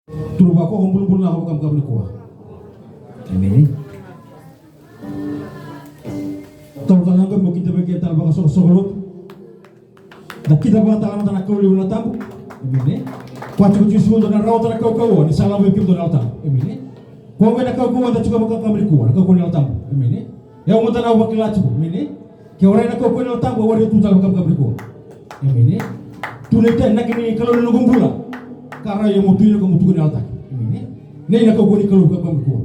Turuba ko kumpul-kumpul na ako kam-kam ko. Amen. Tahu tangan kan kita bagi tal baka sok-sok. Dak kita baka tangan tanah kau liu tabu. Amen. Kuat kuci suul dan rawat tanah kau ni salam bagi kita nalta. Amen. Kau benda kau anda juga baka kam ko. Kau ni nalta. Amen. Yang mau tanah wakil acu. Amen. Kau orang kau ni nalta bawa dia tu tal baka kam ko. Amen. Tu nanti nak ini kalau nunggu bulan. Karena yang mutu ini kamu tuh nalta. Amen. Nih nak kau ni kalau kam ko.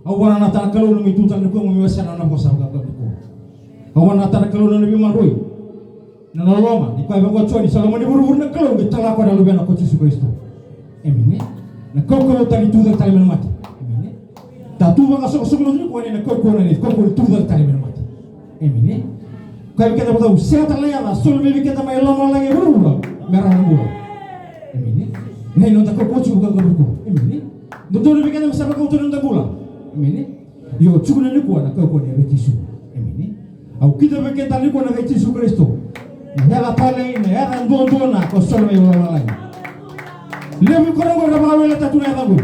Awan nata kalau nunggu itu tal ko memiasa anak kau sama kam ko. Awan nata kalau nunggu maroi. Nanoloma di kau bangko cuci selama di buru-buru nak kalau kita lakukan dalam benak kau Yesus Kristus. Amen. Nak kau tadi tu dah tadi mati. Amen. Tatu bangka sok-sok ni kau ni nak kau ni kau tu dah tadi mati. Amen. Kau kita tahu siapa lagi lah. Sul bibi kita main lama lagi buru-buru merah buru. Amen. Nih nonton kau cuci bukan kau. Amen. Nonton bibi kita masa kau tu nonton bola. Amen. Yo cuci ni kau nak kau ni bagi Yesus. Amen. Aku kita bagi kita ni kau nak bagi Yesus Kristus. Nela pale ini ya kan dua-dua kau selalu yang lagi. Lepas kau orang dah bawa letak tu nak tahu.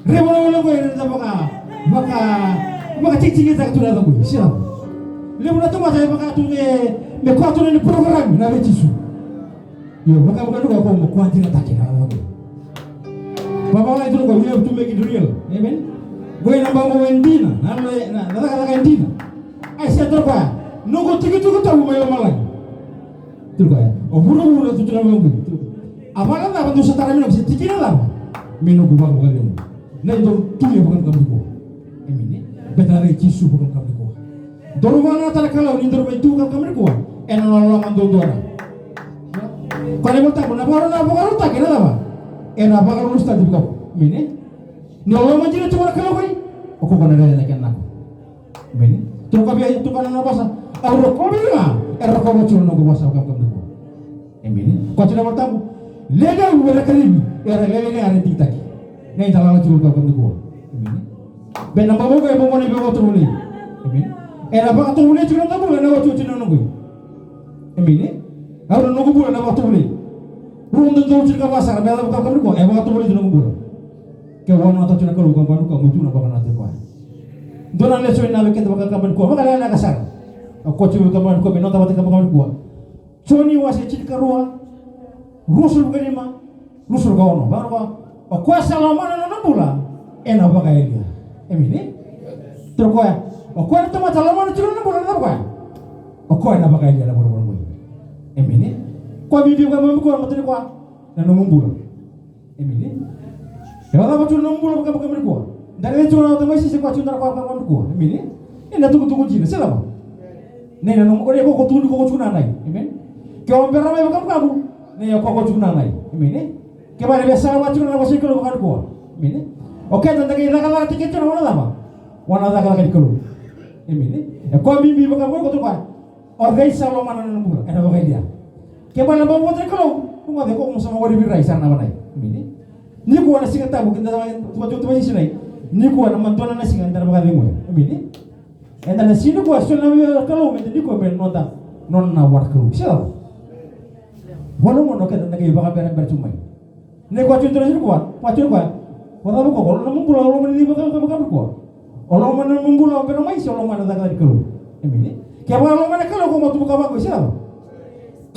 Lepas orang kau yang dah baka cicing kita tu nak tahu. Siapa? Lepas tu macam baka tu me kau tu ni program nak begitu. Yo baka tu kau mau kau anjing tak kira apa. Bapak lah itu kau lihat tu make it real. Amen. Gue nak bawa Wendina, nak Wendina. Saya terpa. Nunggu tiga tu tahu main lagi. Itu kaya, buru-buru tu cuma menunggu. Apalagi apa tu setara minum sedikit lah. Minum bukan minum. Nah itu tu yang bukan kamu ko. Ini betul Yesus bukan kamu ko. Dorong antara kalau ni dorong itu bukan kamu ko. Enolong mandu dora. Kalau mau tak kalau tak kena apa? Apa kalau ustaz itu kau? Ini nolong macam cuma kalau kau. Aku kan ada yang nak. Ini terus kau biar itu kan apa sah? Aku kau bilang. Kau mau cuma nunggu masa kamu. Amen. Kau tidak mau tahu. Lega udah kering. Lega ada di taki. Nih dalam cuma kau kamu. Amen. Benang bawa kau yang bawa ni bawa tu boleh. Amen. Apa tu boleh cuma tahu boleh nak cuma nunggu. Amen. Kalau nunggu boleh nak tu boleh. Rumah tu cuma pasar. Benang kau kamu. Apa tu boleh nunggu boleh. Kau orang atau cuma kalau kamu cuma bakal nanti kau. Donan lesuin nabi kita bakal kamu kau. Bakal ada kasar. Aku cuma kamu kau benang tahu kamu kau. Coni wasi cilik ruah, rusul berima, rusul kau no, baru kau salaman nana bula, enak bagai dia, emini, terus kau itu macam salaman cilik nana bula apa kau enak bagai dia, baru emini, kau bibi kamu kau macam kau, nana mumbula, emini, kalau macam mumbula bukan kau, dari itu orang tu masih sekolah cuma kau, emini, ini tunggu cina, siapa? Nena nunggu dia kau tunggu kau cuma nai, emini. Kau beramai bukan kamu, nih kau cuma nai, ini, kemarin biasa macam mana masih kalau bukan kau, ini, oke tentang kita kalau tiket cuma mana apa, warna tak kalau kalau, ini, kau bibi bukan kau tu kan, orang Islam mana nembul, ada bagai dia, kemarin bawa motor kalau, kau nggak kau sama orang birai sana mana, ini kau nasi kata bukan tu masih sini, ini kau nama tuan nasi kan antara bagai lemu, ini, entah nasi itu kau soalnya kalau, ini kau nota non nawar kalau, siapa? Walau mau nak kita bakal bercuma. Nih kau cuci terus kuat, macam apa? Kau tahu kau kalau nama pulau orang ini bakal kuat. Orang mana membulau beramai sih orang mana tak ada kalau. Ini. Kau orang mana kalau kau mau tu buka bagus siapa?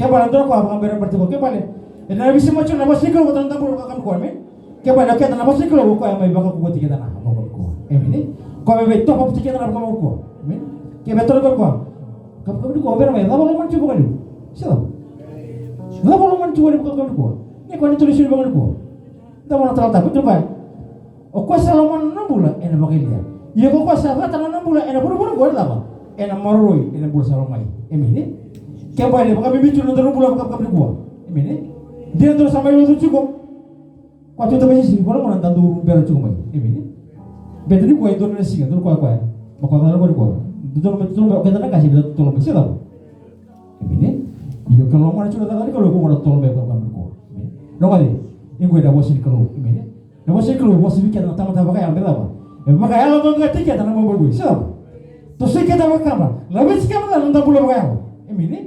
Kau orang tu kau bakal bercuma. Kau balik. Ini bisa macam apa sih kalau kau tentang pulau kamu kuat, men? Kau balik kita apa sih kalau kau yang bakal kuat tiket tanah, kau. Ini. Kau betul apa tiket tanah kamu kuat, men? Kau betul kau. Kamu kau beramai, apa orang mana cuba kau? Siapa? Nggak kalau mencoba di bukan kau, ini kau ditulis di bukan kau. Kita mau tahu betul kan? Kau salaman 6 bulan, enak pakai dia. Ya kau sahabat tanah 6 bulan, enak buru-buru kau ada apa? Enak maroi, enak bulan salamai. Ini, kau boleh bukan bibi cuma 6 bulan bukan kau. Ini, dia terus sampai lu cukup. Kau tu macam sih, kalau mau nanti tu biar cukup. Ini, betul ni kau itu nasi kan, tu kau. Mau kau kau. Betul kita nak kasih betul tolong siapa? Ini. Iyo kalau mana cuma tadi kalau aku mau tolong beberapa kamu kau, no kali, ini gue dah bosan kalau ini, dah bosan kalau bosan bikin tamat-tamat pakai ambil apa? Pakai alam enggak tiket tanah mau bagus, siapa? Terus kita pakai apa? Lebih sekarang kan entah pulau pakai apa? Ini,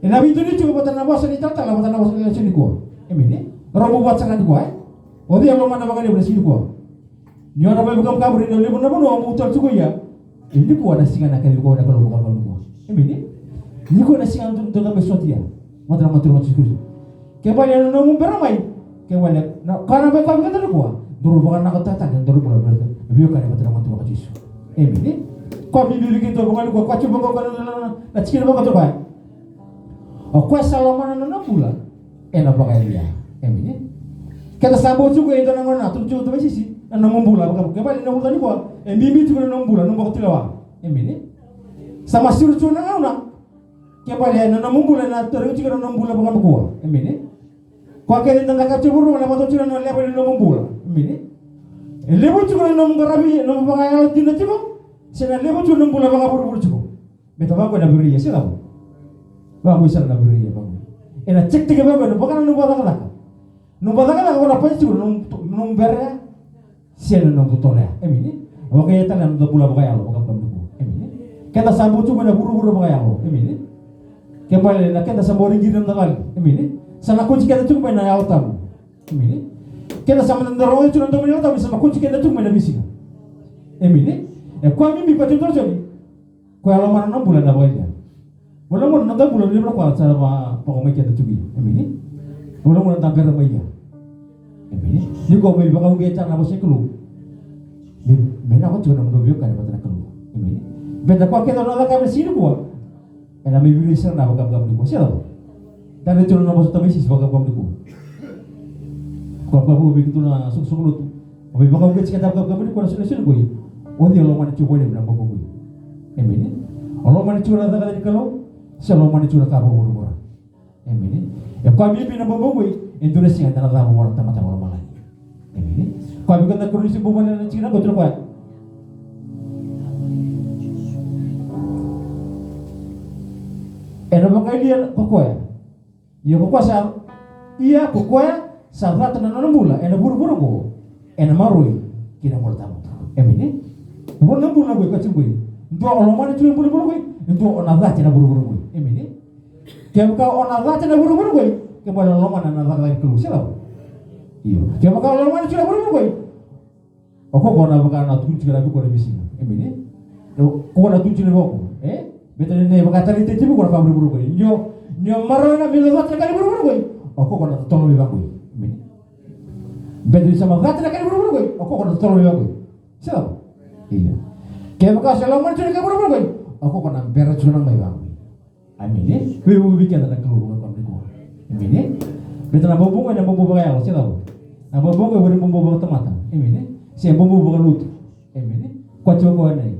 nabi itu ni cuma tanah bosan itu tak lah tanah bosan di sini kau, ini, robo buat sangat kau, Odi yang mana bakal dia bersih ko. Ni orang apa bukan kabur ini lepas nama no mutar cukup ya. Ini ko ada singan akan ko ada kalau bukan ko. Ini ko ada singan untuk apa sotia. Matra cukup. Kembali no beramai. Kembali karena apa kata ko. Dulu bukan nak kata dan dulu bukan berarti. Biar kan matra Yesus. Ini ko bibi kita bukan ko kacu bukan na cikir bukan tu baik. Ko Salomon no pula. Enak pakai dia. Ini kita sambut juga itu nangona tujuh tu sisi nangong bula kembali nangong tadi ko bibi juga nangong bula nangong tilawa ini sama suruh nangona kembali nangong bula na terus juga nangong bula bukan ko ini ko kaya nang nakacuburu na moto juga nang level nangong bula ini level juga nangong garabi nangong bangayal tinda juga sena level juga nangong bula bangaburu juga beto bago na buriya sila bago isa na buriya bago ena cek tiga bago na baka nangong bala Numpah kan aku apa sih numbernya siapa numputolnya, ini, oke kita kan udah pulang pakai alo, bukan kamu, ini, kita sambut juga ada buru-buru pakai alo, ini, kembali nak kita sambut giring lagi, ini, sana kunci kita juga main ayam tamu, ini, kita sama nenderong itu nenderong itu tamu sama kunci kita juga main bising, ini, kau mimpi pasti terus jadi, kau kalau mana bulan apa aja, bulan bulan dia berapa sama pokoknya kita juga, ini. Mula tampil ramainya. Ni ko may baka ugetan na bosnya kelu. Mena ko juga nang dobyo kan patana kelu. Ini. Benda ko kita na ka sino ko. Ena may bilis na baka baka ko siya. Dan itu na bosnya tabi sis baka baka ko. Ko baka begitu na suksulut. May baka uget kita baka baka ko na sino ko. Odi lo man chuko ni na baka ko. Ini. Lo man chuko na ka kalau. Siya lo man chuko ka baka. Ini. Ya kau bibi na babogoi Indonesia yang tanah tamu orang tamat orang malai. Ini kau bibi kata kurus ibu mana Cina kau terus kau. Bagai dia kau ya. Ya kau sah. Iya kau ya. Sahaja tanah mula. Buru-buru kau. Marui kira mau tamu. Ini. Buru nambula kau kacung kau. Itu orang mana cuma buru-buru kau. Itu orang dah cina buru-buru kau. Ini. Kaya kau orang dah cina buru-buru kau. Kembali orang mana nak lagi keluar siapa? Iya. Kaya kau orang mana cina buru-buru kau. Aku kau nak bakal nak tunjuk lagi kau lebih sini. Ini. Kau nak tunjuk lagi kau. Betul ni bakal cari tipu kau nak buru-buru kau. Nyo marah nak bila dah cakap buru-buru kau. Aku kau nak tolong lebih kau. Ini. Betul sama dah cakap buru-buru kau. Aku kau nak tolong lebih kau. Siapa? Iya. Kaya kau selalu mana cakap buru-buru kau. Aku kau nak beres cuma nak bayar. Amin. Kau bikin ada keluar kau ni kau. Ini, betul nak bombong ada bombong bayar, siapa tahu? Nak bombong kau beri bombong bayar tematan. Ini, siapa bombong bayar lut? Ini, kau coba kau ni.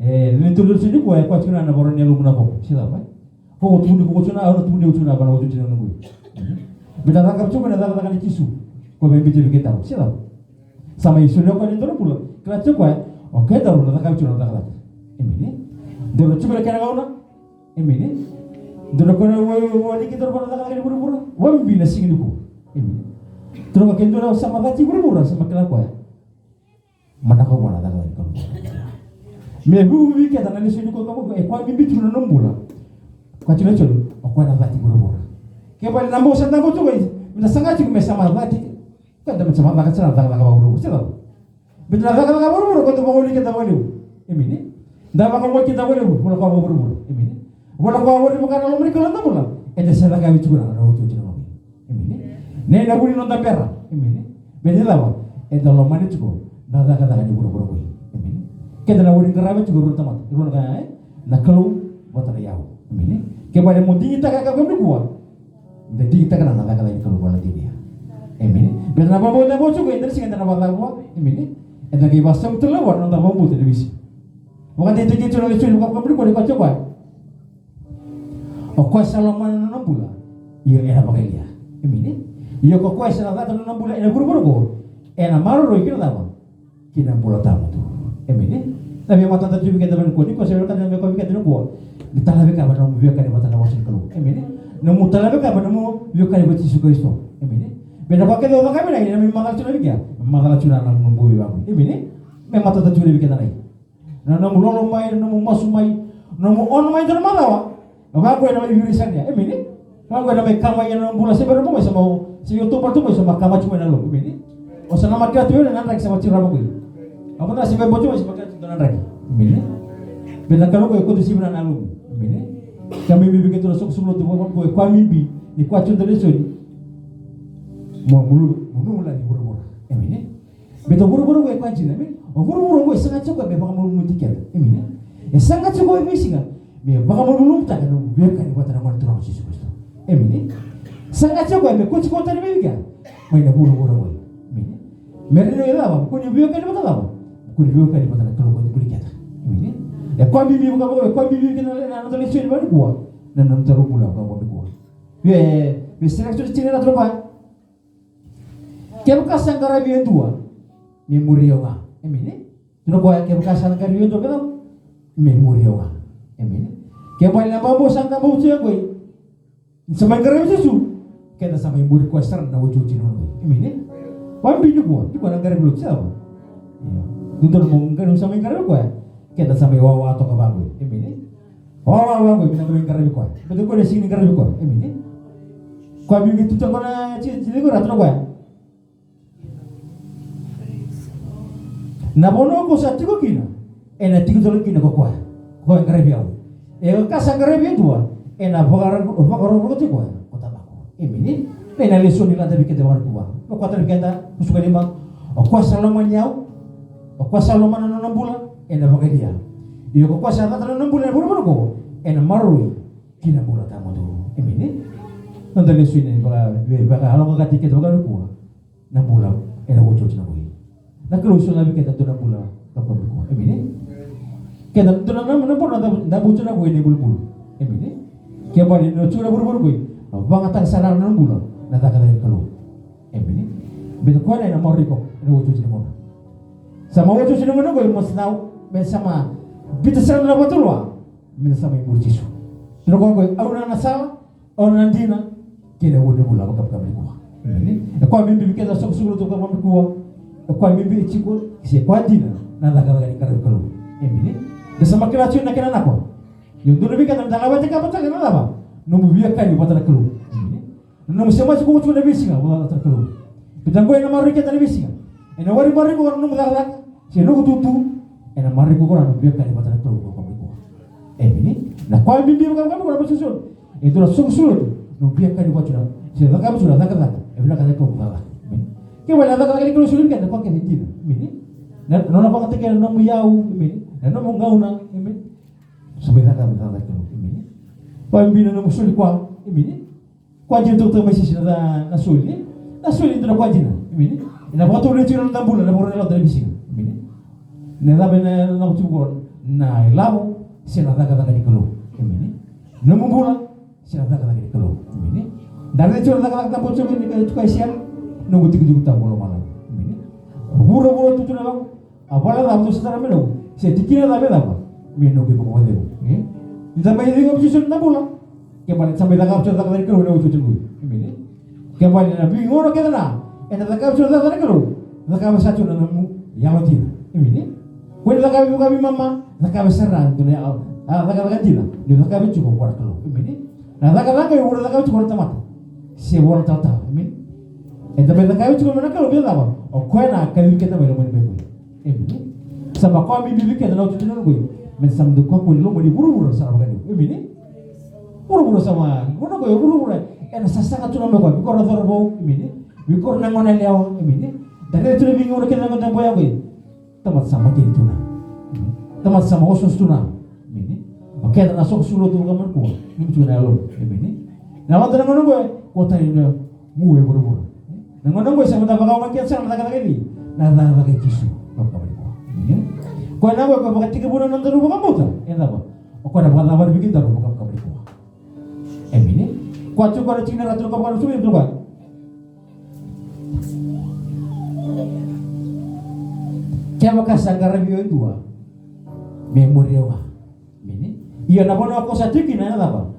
Ini tulis sini kau cuma nak orang yang lu mana kau, siapa? Kau tu ni kau cuma orang tu ni cuma apa kau tu cuma nunggu. Betul tak kau cuma nak tak isu. Kau bicara kita tahu, siapa? Sama isu dia kau ni tu pula. Kalau coba, okey tahu nak kau cuma tak. Ini, dulu coba kena kau nak. Ini. Dulu kena wani kita orang tak lagi buru-buru. Wani bina sih ni ku. Ini. Terus kalau kita sama gaji buru-buru sama kelakua. Mana kau mana tak lagi kau. Mebu kita nak sini kau kamu. Kau bibi cuma nombula. Kau cuma culu. Kau nak gaji buru-buru. Kau balik nampak saya nampak juga. Kita sangat juga sama gaji. Kau dah macam mana kita tak lagi buru-buru. Siapa? Betul tak lagi buru-buru. Kau tu bangun kita balik. Ini. Dah bangun kita balik. Kalau kau buru-buru. Ini. Wala ko awari mo kana lumri kala namula. Ede sala gawi chukuna na utu chino. Emine. Ne na buri nonda perra. Emine. Bedela wa. Ede lo mani chuko. Na da kada ni buru ko. Emine. Keda na buri ngarabe chuko ru tamat. Ru na na kalu botara yawo. Emine. Ke bale mo dingi ta ka ko kuwa. De dingi ta kana na kada ni kalu bala dia. Emine. Bedela ba bo na bo chuko ende singa na ba ko. Emine. Ede ke basam tula wa nonda ba bu televisi. Bukan dia tinggi chulo chulo ko ko ko coba. Kau Salomon 6 bulan, iya enak pakai dia. Ini, iya kau salah 6 bulan, enak buru-buru kau, enak malu roh kira apa? Kira bulan tamu tu. Ini, tapi mata terjadi kita berkuat, ni kau sebab kan kau bikin tu kau, kita lebih kabar namu biar kan mata namu singkelu. Ini, namu terlebih kabar namu biar kan buat Yesus Kristus. Ini, benda pakai tu orang kami lagi, namu magal cuna biar, magal cuna namu buat biar. Ini, memang mata terjadi kita lagi. Namu lolo mai, namu masuk mai, namu on mai tu mana Aku yang nama irisan ya, ini. Aku yang nama kamar yang bulan seberapa macam mau si YouTuber tu macam mahkamah cuma lalu, ini. Osana makia tuyo na nandaki sama chira bagui. Apa na sibe bojo masih makia tu nandaki. Mine. Benda kalau ko ikuti sibna nalu. Mine. Kami bibi kita sok sebelum tu ko kwa mimbi ni kwa chunda lesoni. Mo mulu la ni buru. Mine. Beto buru ko kwa china mine. O buru ko sanga choko be baka mulu mutikel. Mine. Sanga choko be singa. Me baka mulu mutaka no be kan ko tana mar turang sisu Kristo. Mine. Sanga choko be ko chiko tana be ga. Maina buru ko. Mine. Merino yaba ko ni biyo kan batala. Ko ni biyo kan batala kalau ko buri kata. Mine. Ya kwa bibi kwa bibi kena na ndo lesoni bali kwa. Na ndo rubula kwa bali kwa. Be selection chini na tropa. Kebuka sangkara biyo dua. Memorio nga. Emine. Tuno kwa kebuka sangkara biyo dua kana memorio nga. Emine. Kebali na babo sangka babo siya ko. Samangkara biyo su. Kena sama muri kwa sar na wuju chino. Emine. Pambi kwa. Di kwa nangkara biyo siya. Tuno mo ngano samangkara kwa. Kita sampai wawa atau kebangun, ini, wawa gue bilang gue ingkar biko, betul gue desi ingkar biko, ini, kau bilang itu cakap na ciri gue ratu gue, nabono ko sa tigo kina, tigo tolo kina ko ingkar biko, kas ingkar biko tua, bagar ko tigo, kota bako, ini, leson nila tapi kita bagar kuah, kota kita suka lima, ko salaman nyau, ko salaman nono bulan. Bagai dia. Iyo ko kwasa ta tanong bulan buru ko. Marui kina bulan tamo to. Emini. Nanda lesu ini baka halong ka tiket baga ko. Na bulan wocho na ko. Na kluso na bi kita to na bulan kapag ko. Emini. Kaya to na bulan na bucho na ko ini bulbul. Emini. Kaya ba ni no chura buru ko. Banga tang salar na bulan. Na ta kada kalo. Emini. Bin ko na marui ko. Wocho na ko. Sama wocho na ko mo snaw bersama bita sana na batulwa mina sama ibu Yesu tino ko auna na sawa auna ndina kile wode bula bakap kabliko ini kwa mimbi bikeza sok suguru to kama mkua kwa mimbi chiko kise kwa dina na daga daga nikara kalo ini de sama kila chuna kina nako yundu bika na daga bacha kama taka na laba no mubia kani batana kalo ini no msema chiko chuna bisinga wala takalo bitango ina marike tani bisinga ina wari mariko no mudala sino kututu mari ko na biya kani batana to ko ko ini na kwa bibi ko ko ko susun itu la susun no biya kani ko chuna se da ka chuna da ka evina ka ko ba ke wala da ka ko susun ka ko ke hindi ini na no pa ka no mo yau ini na no mo ngauna ini sabi da ka ba ko ini pa bibi na mo suli kwa ini kwa jito to mai sisi na suli itu na kwa jina ini ina pa to le chira na bula na bo na la bisi ini nela bena na kuchukor na ilabo sila daga daga di kelo ini namu bula sila daga daga di kelo ini dari chura daga daga bocho ni ka tukai sial nunggu tigu ta bolo mala ini buru tu na bang abala da tu setara meno se tikira da beda ba meno ke ko de ini sampai di ko susun na bula ke balik sampai daga chura daga di kelo na uchu ini ke balik na bi ngoro ke na daga chura daga di kelo daga sa chura na mu yang lotin ini Kau dah kami mama, dah kami serang tu ni, dah kami jina, ni dah kami cukup kuat kalau, ini, dah kami udah dah kami cukup tamat, siapa orang tahu, ini, tapi dah kami cukup mana kalau biar apa, kau nak kami kita belum mana ini, sama kau bibi kita lalu tu nunggu, mensam tu kau pun lo mani buru sama kau ini, buru sama, kau nak kau buru, sasa kat tu nama kau, kau orang terbawa ini, kau nangon eliau ini, dari tu lebih orang kita nangon tempoh kau. Tamat sama kini tuna, tamat sama osos tuna, ini, oke, dan asok sulo tu kamar kuah, ini juga nalo, ini, nalo tu nangon gue, kota ini muwe buru, nangon gue sama tak bakal makin sana tak lagi, nada lagi kisu, kamar kuah, ini, kau nango kau pakai 3 bulan nanti rumah kamu tu, ini apa, kau ada bukan apa bikin taruh kamar kuah, ini, kau cukup ada Cina ratu kau pakai sulit tu kan. Kaya sangkara biyo dua memori wa mini iya na bono ako sa tiki na ba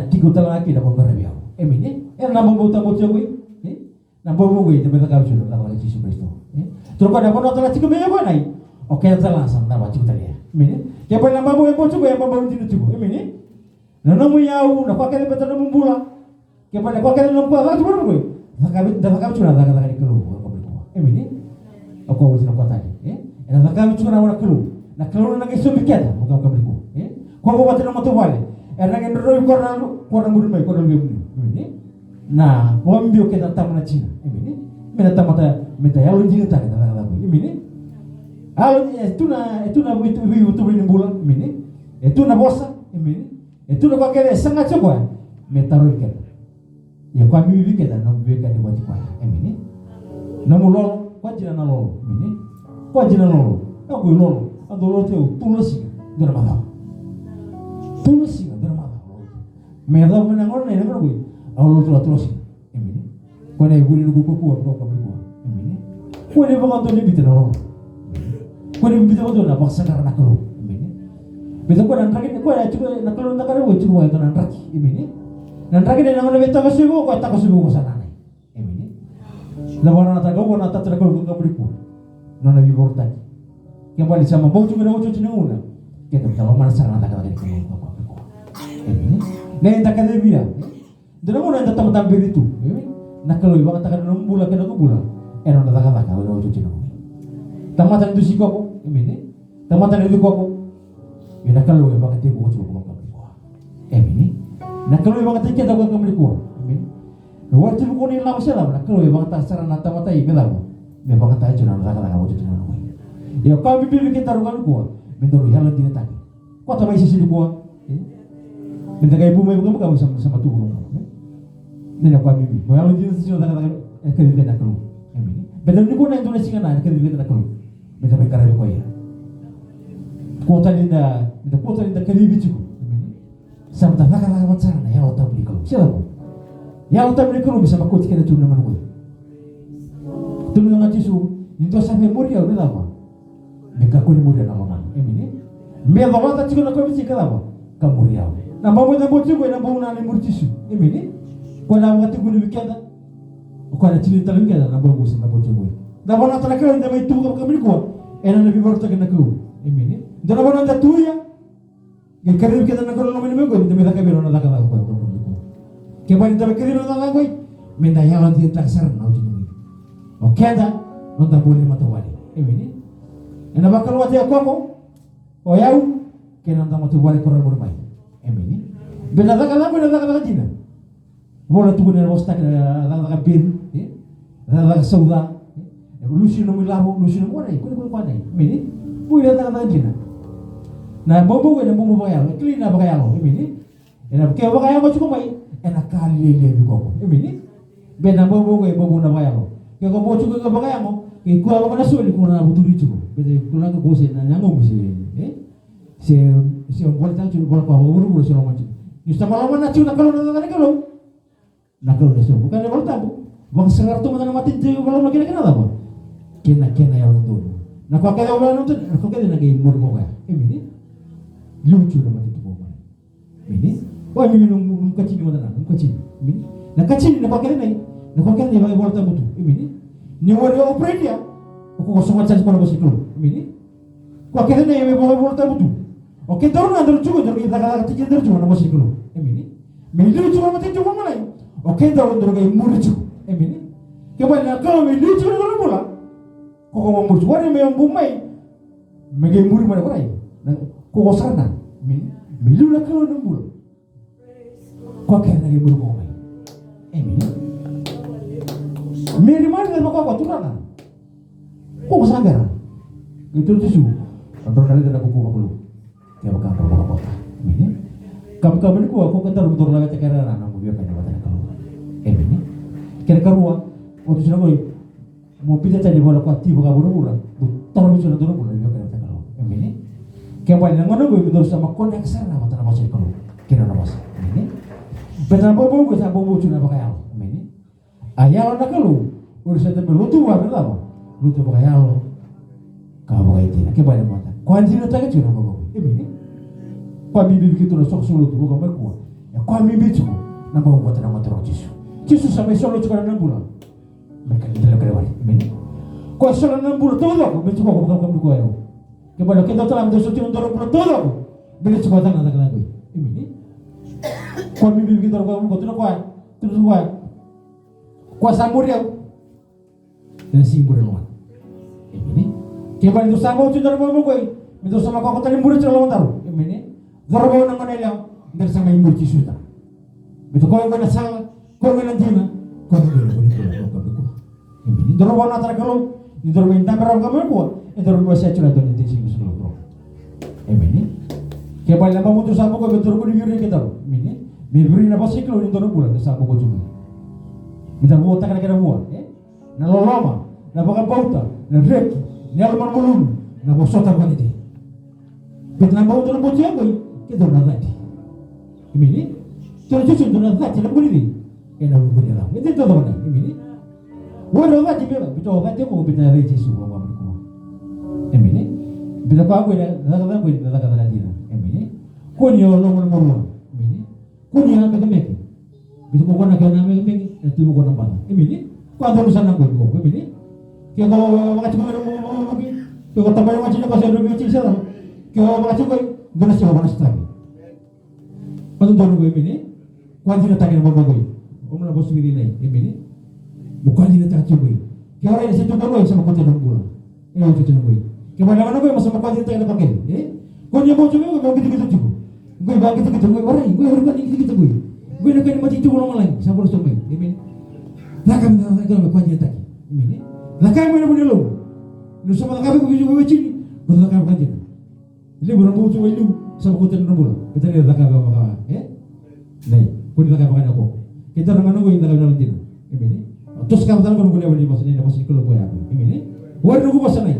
tigo tala aki na ko biyo mini na bobo ta bocho wi na bobo wi te beta ka chulo na Yesus Kristo tro ka na bono tala tiko biyo ba nai okay tala sam na ba chuta ya mini kaya pa na bobo e bocho ba bobo tino chugo mini na no mo yau na kwa kele beta na mumbula kaya pa na kwa kele no kwa ba chulo wi da ka chulo da ka ni ko Emini. Ako wajina kwa tadi. Ena nakami chukuna wana kelu. Na kelu na ngeso biketa muka kamliku. Kwa kwa wate na moto wale. Ena ngendoro kwa nguru mai kwa nguru. Emini. Na wambio keta tamu na China. Emini. Mena tamata meta yalo jini taka taka. Emini. Alo etuna vitu bini bulan. Emini. Etuna bosa. Emini. Etuna kwa kele sangat chokwa. Metaro iketa. Ya kwa mimi kita na mbeka ni wati kwa. Emini. Na mulolo kwa jina na lolo. Emini. Kwa jina lolo. Aku lolo. Ando lolo teu tulasi dura mata. Tulasi dura mata. Merda menangor na ina ko. Lolo tulasi. Emini. Kwa na ibuli nuko ko ko ko. Emini. Kwa ni ba to ni bitana lolo. Kwa ni bitana to na baksa karena ko. Emini. Bisa ko nan raki ko ya chuko na kalo na kare wo chuko ya nan raki. Emini. Nan raki na ngone beta ko sibo ko ta ko sibo ko sana. Emini. La bona na ta go bona ta tra ko ko ko. Nona vivorta. Kembali sama bau juga na ucu cina una. Kita bisa mana sana tak kata kita ko. Emini. Na enta kada bia. Dena una enta tamu tambe itu. Na kalau iba kata kana numbula kana ko bula. Eno na taka taka na ucu cina. Tamatan itu siko ko. Emini. Tamatan itu ko. Ina kalau iba kata ko ucu ko. Emini. Na kalau iba kata kita ko kamli ko. Emini. Waktu ko ni lawa sila na kalau iba kata sarana tamata ibela ko. Memang kata aja nak kata kamu tu jangan ngomong. Ya kau bibil kita rugan kuah, minta ruhialan tidak tadi. Kau tak main sisi kuah, minta kayak ibu ibu kamu sama tubuh kamu. Ini nak kau bibil, ruhialan tidak sisi kata kerja nak keluar. Betul ni kau nak Indonesia kan nak kerja nak keluar. Minta mereka rapi kau ya. Kota linda kerja bicu. Sama tak nak macam mana ya otak beli kalau. Siapa? Ya otak beli kalau bisa makut kita cuma nama kau. Tulung nga Jisu, into sa memoria udah lama. Mereka kau ni muria nama mana? Emini. Mereka wata cikgu nak kau bisi kalau kamu muria. Nama mana bocor kau nama mana ni muria Jisu? Emini. Kau nama kau tu weekend. Kau ada cerita lagi ada nama bos nama bocor kau. Nama mana terakhir nama itu kamu ni kau. Ena lebih baru tak kena kau. Emini. Dan nama mana tu ya? Yang kerja kita nak kau nama ni kau. Demi tak kau berona tak kau kau. Kembali tak kerja orang kau. Minta yang nanti tak serang kau jadi. Okenda nonta buli matawali. Emini. Ena bakal wati ako o yau ke nonta matawali koran bermain. Emini. Bela daga jina. Bola tu guna bosta ke daga bin, daga sauda. Lusi no milabo, lusi no mora, ko panai. Emini. Buila daga jina. Na bobo ke bobo bayalo, klina bayalo. Emini. Ena ke bayalo chuko mai. Ena kali le ko. Emini. Bena bobo ke bobo na bayalo. Kaya kau bocor ke bagai mo, kaya kau apa nak sulit kau nak butuh ricu, betul kau nak kau sen, nanggung mesti, si boleh tahu cuma boleh kau buru si orang macam, justru malam mana cuma kalau nak kalau dah so, bukan dia boleh tahu, bang sekarang tu mana mati tu kalau nak kena apa, kena yang nonton, nak kau kaya orang nonton, kau kaya nak gay mur kaya, ini lucu dah mati tu kau, ini, oh ini minum kacang mana, kacang, ini, nak kacang nak kau kaya ni. Nakokenda dia bagi bola tamu tu, ini. Ni warga operate dia. Aku kosong aja sekolah bos itu, ini. Kau kena ni yang bagi bola tamu tu. Oke, tahu nak terus juga, terus kita kata tiga terus juga bos itu, ini. Milu juga mati juga mana? Oke, tahu terus kayak murid juga, ini. Kemudian kalau milu juga mana bola? Kau mau murid juga ni memang bumai. Mega murid mana kau ni? Kau kosarna, ini. Milu nak kalau nembul. Kau kena lagi murid kau ni, ini. Meri mana dia bawa tu nak? Kau sabar. Itu Jisu. Kantor kali tidak kuku makulu. Dia bakal bawa kota. Ini. Kamu ni aku kantor betul lagi cakap anak aku biar banyak batang kalau. Ini. Kira kerua. Waktu sudah kau mau pilih cari bola kuat tiba kabur bulan. Taruh bicara dulu bulan biar banyak kalau. Ini. Kembali dengan aku betul sama koneksi lah batang apa sih kalau. Kira nama sih. Ini. Betul apa gue sama gue cuma pakai apa? Ini. Ayah nak kalau urusan itu lu tu apa berapa? Lu tu pakai ayah kau pakai itu. Kembali mana? Kau anjing itu aja cuma bawa. Ini. Kau bibi begitu lah sok solo tu bukan berkuah. Ya kau bibi tu nak bawa buat nama terus Yesus. Yesus sampai solo cuma 6 bulan. Mereka kita lagi lewat. Ini. Kau solo 6 bulan tu aku benci kau bukan kamu kau ayah. Kembali kita telah menjadi suci untuk 20 bulan tu aku. Beli cepat nak lagi. Ini. Kau bibi begitu kau tu nak kau terus kau. Kuasa muria. dan simbol lawan. Ini kaya itu sama ucap dari mama gue, itu sama kau tadi murid lawan taruh. Ini zarba nang manela dari sama ibu cisuta. Itu kau yang kena salah, kau yang kena jina, kau yang kena boleh. Ini dorong antara kalau ini dorong minta berapa kamu buat, ini dorong dua saya curhat dan itu sih musuh lo. Ini kaya balik lama mutu sama kau betul kau dibiurin kita lo. Ini biurin apa sih kalau ini dorong bulan sama kau cuma. Minta buat tak kena buat, na loloma, na baka pauta, na reki, ni alman mulun, na bosota kwa niti. Bet na bauta na boti yangoy, kita na dhati. Imini, cuma cucu na dhati na buli di, na buli alam. Itu todo mana, imini. Wala dhati bela, bito dhati ko bit na reki suwa wa mko. Imini, bita pa ko na daga dina. Imini, ko ni yo no mo. Imini, ko ni ha ka meki. Bito ko na ka na meki. Itu bukan apa, ini kau ada urusan apa kau, ini, kalau macam mana mau, kalau tambah macam mana pasal lebih kecil saja, kalau macam kau, dengan siapa mana setara, pada tahun kau ini, kau tidak tahu apa kau, kau mana bos begini ini, bukan tidak tahu kau, kalau ini satu kau sama kau tidak boleh, ini itu tidak kau, kalau mana kau masuk kau tidak tahu apa kau ni bos juga kau gitu juga, kau bagi gitu kau orang, kau orang ni gitu kau. Gue nak kena mati tu orang lain, siapa harus tomai, ini. Lakam nak kena kau jadi tak, ini. Lakam mana boleh lo, lu sama lakam kau juga begini, betul lakam kau jadi. Ini bukan bau tu lu, sama kau tidak boleh, kita ni lakam apa, Nih, kau ni lakam apa kau? Kita orang mana kau yang lakam dalam dina, ini. Terus kamu tahu kau boleh beli pasal ini, pasal kalau boleh apa, ini. Warna kau pasal ni,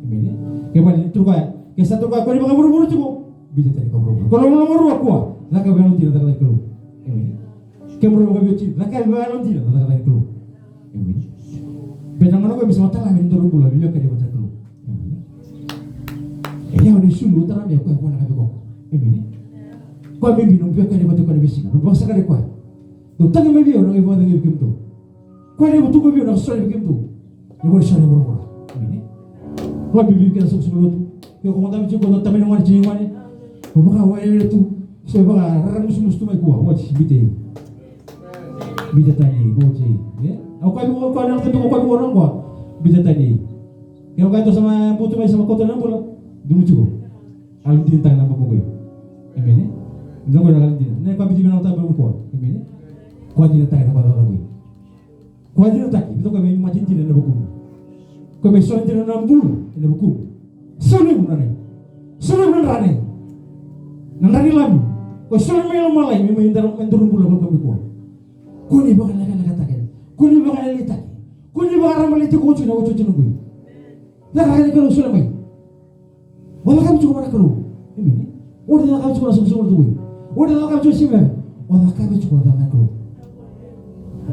ini. Kembali terus kau, kesatu kau ni bakal buru-buru cukup, bisa tadi kau buru-buru. Kalau mau buru aku, lakam dalam dina tak kalau. Ini, kemuru kau bici, lakai bawa tidak, lakai keluar. Ini, benar mana kau bisa matal lagi untuk rumput lagi, lakai dia matal keluar. Ini, yang ada sulu terang dia kau nak kau. Ini, kau ambil minum biar dia matal kau ada besi, rumput sekali kau. Tu tengah ambil orang ibu ada bikin tu. Kau ada betul kau biar orang sekali bikin tu. Dia boleh sekali berapa. Ini, kau ambil bikin sebelum tu. Kau komentar bici kau tak minum mana cini mana. Kau makan awal itu. Saya baga orang musuh mai kuah, wajib bida tadi, boci, ya. Aku kau nak tentu kau orang kuah, bida tadi. Yang kau itu sama putu mai sama kota nampu lah, dulu cukup. Alim tintang nampu kau, ini, jangan alim tintang. Nih kau bici mana tak belum kuah, ini, kau tidak tahu apa apa kau. Kau tidak tahu, itu kau macam tidak nampu kau. Kau besok tidak nampu, nampu kau. Sulit benar ni. Nandani lami. Kau selalu main malai, memang turun pulau kau berkuah. Kau ni bakal nak katakan, kau ni bakal lihat, kau ni bakal ramal itu kau cina gue. Dah kali kalau selalu main, walau kamu cukup mana kalau, ini, udah kamu cukup langsung semua tu, udah kamu cukup siapa, walau kamu cukup mana kalau.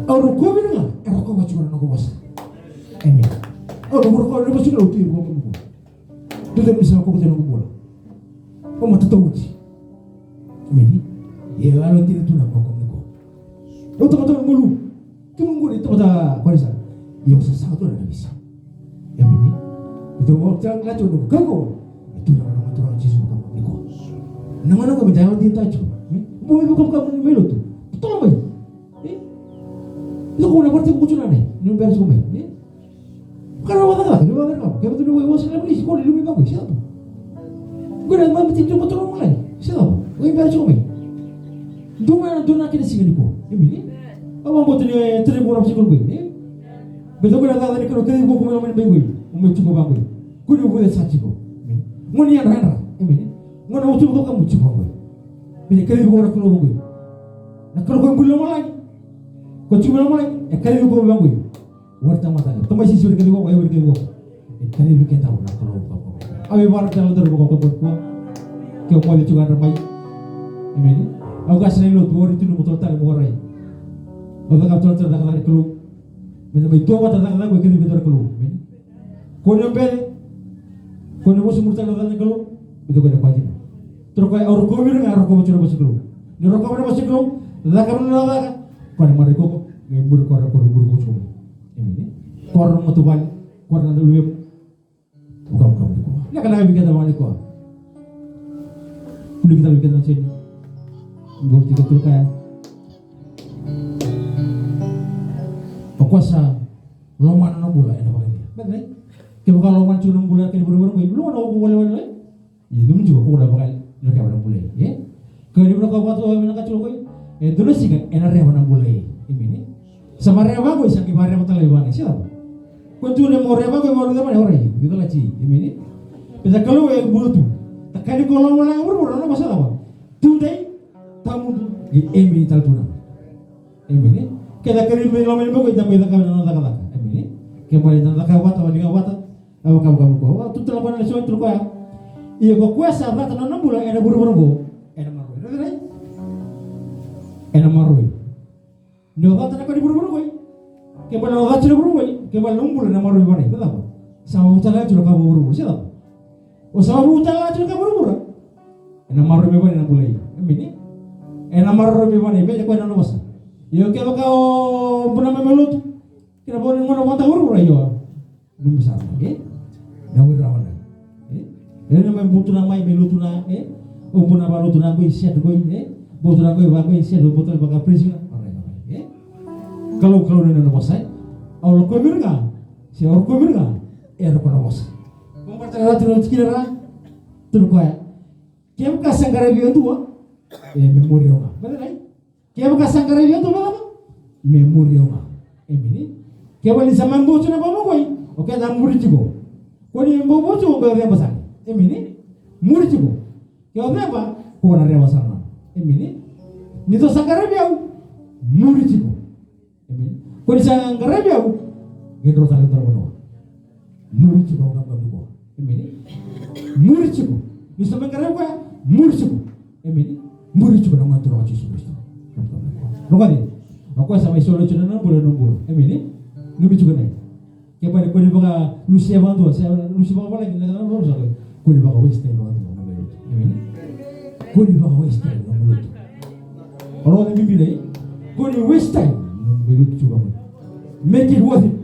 Orang kau bilang, orang kau cukup mana kau bos, ini, orang kau ni masih kalau tu kau berkuah, tu dah bisa kau cina kau bola, kau mata tahu sih. Ini, ya kalau tidak tu nak kau kau. Oh teman-teman mulu, tunggu itu pada kuasa. Ya sesuatu tu ada bisa. Yang ini, itu waktu yang lalu tu kau, itu nama orang Yesus kau kau. Nama kau menjadi dia tahu. Boleh bukan kamu melu tu, betul mai. Itu kau nak berarti kau cuma ni, ni beres kau mai. Kalau awak kau, kau betul kau wassalam ni sekolah lebih bagus siapa? Kau nak mesti tu betul orang lain siapa? Kau beres kau mai. Dua kena sini kau, ini. Abang buat ni terima orang sikul gue, betul kau nak tadi kalau kau ibu kau main gue, umur cukup bagus. Kau ni gue sahaja kau, kau ni yang mana? Ini, kau nak ucap kau kamu cukup gue. Ini kau ibu orang keluar gue, nak kalau kau belum lagi, kau cuma lagi, kau ibu kau bang gue, warta mata kau, tambah sisi kau ibu, kau ibu, kau ibu kita tahu nak kalau kau, abi baru jalan terus kau mau juga ramai, ini, aku kasih lu tuh itu lu betul tak mau rai. Baga kau terdapat keluar, macam itu apa terdapat gue kini betul keluar. Kau ni bel, kau ni musuh murtad terdapat keluar, itu kau nak pajak. Terus kau orang kau bilang orang kau macam masih keluar. Ni orang kau macam masih keluar, dah kamu nak kau ni mari kau ngembur kau cuma. Ini, kau orang matu bal, kau orang ada lebih, bukan kau. Ni kan lagi kita balik kau. Kulit kita bikin macam ni, dua tiga terus kaya. Kuasa loman 6 bulan ada pakai dia. Betul. Kaya bakal loman cuma 6 bulan kaya buru-buru ko. Lu ada ko wala-wala. Itu juga ko udah bakal lu kaya 6 bulan, ya. Kaya di bulan ko nakaculo ko. Dulu sih kan enak ya 6 bulan ini. Sama reba ko isang kibare mo talaga iwan siya. Kung tuh mau reba ko mau naman ore. Gitu lah ci. Ini. Bisa kalau yang bulu tuh. Takkan ko loman lang buru-buru na masalah apa. Today tamu ini tal tuna. Ini. Kaya kari may loman mo ko itang may kami na nakakala. Ini. Kaya balik na nakawata wala wata. Aw kamu ko. Tuh talaga na so tulo ko ya. Iya ko kuasa ba tanan 6 bulan ada buru-buru ko. Enak maroy. Enak maroy. Ndo ka tanaka di buru-buru ko. Kaya bala ka tulo buru ko. Kaya bala 6 bulan na maroy ba ni. Betul. Sama utala tulo ka buru-buru siya. O sama utala tulo ka buru-buru. Enak maroy ba ni na bulay. Ini. Enak maroy ba ni be ko na basa. Yo kaya ka puna memelut. Kira boleh mo na mata buru-buru yo. Nung besar. Dawir rawan. Ini namanya butuh nama melutu na, umpun apa lutu na ko isya ko butuh na ko ba ko isya do butuh ba prisi na. Kalau nina na bosay, awal ko mirga, si awal ko mirga, ko na bosay. Kung percaya tino tikira, tuno ko ya. Kaya ka sanggara biyo tuwa, memori nga. Betul. Kaya ka sanggara biyo tuwa ba? Memori nga. Ini. Kaya wali sa mambo na ba mo ko? Okay, na muri tigo. Ko ni mambo tuwa ba ba basa? Emini muricigo kaya apa ko na rewa sana emini nito sanggara biau muricigo emini ko ni sanggara biau gendro tali terbono muricigo ga babu emini muricigo ni sanggara ko muricigo emini muricigo na ngatro aci subisto rogadi ako sa may solo chuna na bulan emini nubi juga nai kaya pa ko ni baka lucia bando sa lucia baka wala gina na ro sa ko di baka waste time mga melut. Amen. Ko di baka waste time mga melut. Orang yang bibilay, ko di waste time mga melut juga. Make it worth it.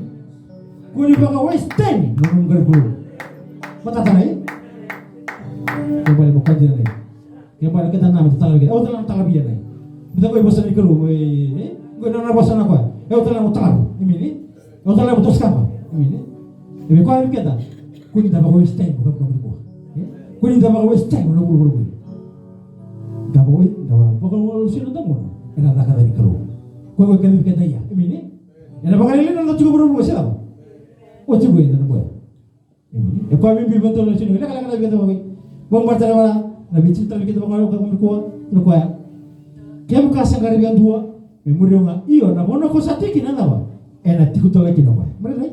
Ko di baka waste time mga melut. Matatanay. Kembali mo kanjir na. Kembali kita namin sa talabi. O talang talabi yan. Bisa ko ibasan ni kalu, ko na nabasan ako. O talang mo talabi. Amen. O talang mo toskan pa. Amen. Ibi ko alam kita. Ko di baka waste time mga melut. Kuni dapat waste time na buru-buru. Dapat, bakal sino tamu? Ena tak kata ni kalau. Kau kena kata ya, ini. Ena bakal ini nak cukup buru-buru siapa? Oh cukup ini nak buat. Ini. Kau mimpi betul sini. Ena kalau kata bagai. Bang bercakap mana? Nabi cerita kita bakal kamu kuat, terus kau ya. Kau bukan sanggari yang dua. Memori orang. Iyo, nama orang kau satu kena apa? Ena tikut lagi nama. Mereka.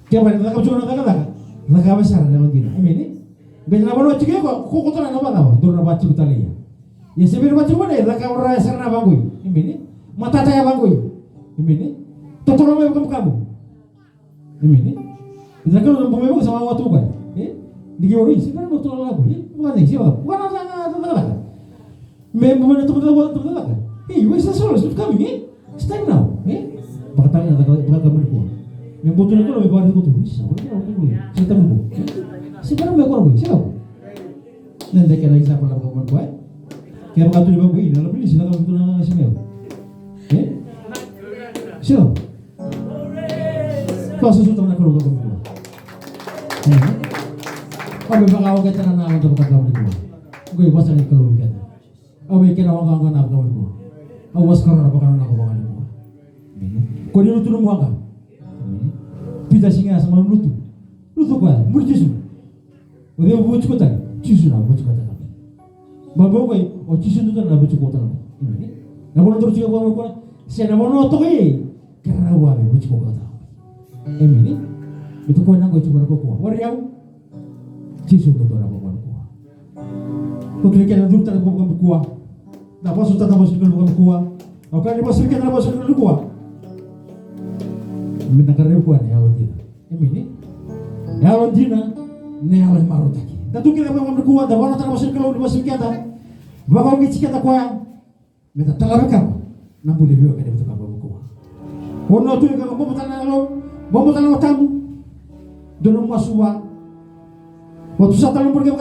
Kau mana? Kau cuma nak kata. Nak apa sah dalam diri? Ini. Bena bono chike ko tana na bana dur na bachi kutali ya sebir bachi mana ya ka ora sarna bangui imini mata taya bangui imini totoro me kamu imini bisa kalau mau sama waktu kan digi ori sih kan betul lagu bukan sih siapa bukan sana tetap me mana tetap kan wes solo sudah kami stand now bakatanya bakal kamu ko me betul itu lebih baru itu bisa saya tahu sekarang berapa orang siapa? Nanti kita example apa kawan buat? Kaya mga tuloy ba buhay? Nalapili sila kami ito na simew. Siya. Pasusutang na kalugan kami ito. Kami baka ako kita na nakakot ang pagkakawin ko. Kung iwasan ang kalugan kita. May kinawang kang kanap kawin ko. Awas ka na baka na nakabangan ko. Kung niluto ng mga ka. Pita singa sa mga luto. Luto ko yan. Murjisu. Kung di mo buwit ko tayo. Jisu na buwit ko tayo. Mabaw ko o jisu nito na buwit ko tayo. Nakunan terus juga ko ko. Siya naman no to eh. Karena wala buwit ko tayo. Emini. Ito ko nang ko chuko na ko ko. Wariyaw. Jisu nito na ko ko. Kung kaya na dulta ko ko ko. Tapos uta tapos ko ko ko. O kaya mo sirke na tapos ko ko. Minakarew ko na yaw din. Emini. Yaw din na yaw marutaki. Datu kita mau berkuat, dah warna tanah masuk kalau di masuk kita, bawa kita kita kuat, minta telah rekam, nampu lebih okey dia betul kamu berkuat. Orang tu yang kamu betul tamu, donor masuk waktu saat dalam pergi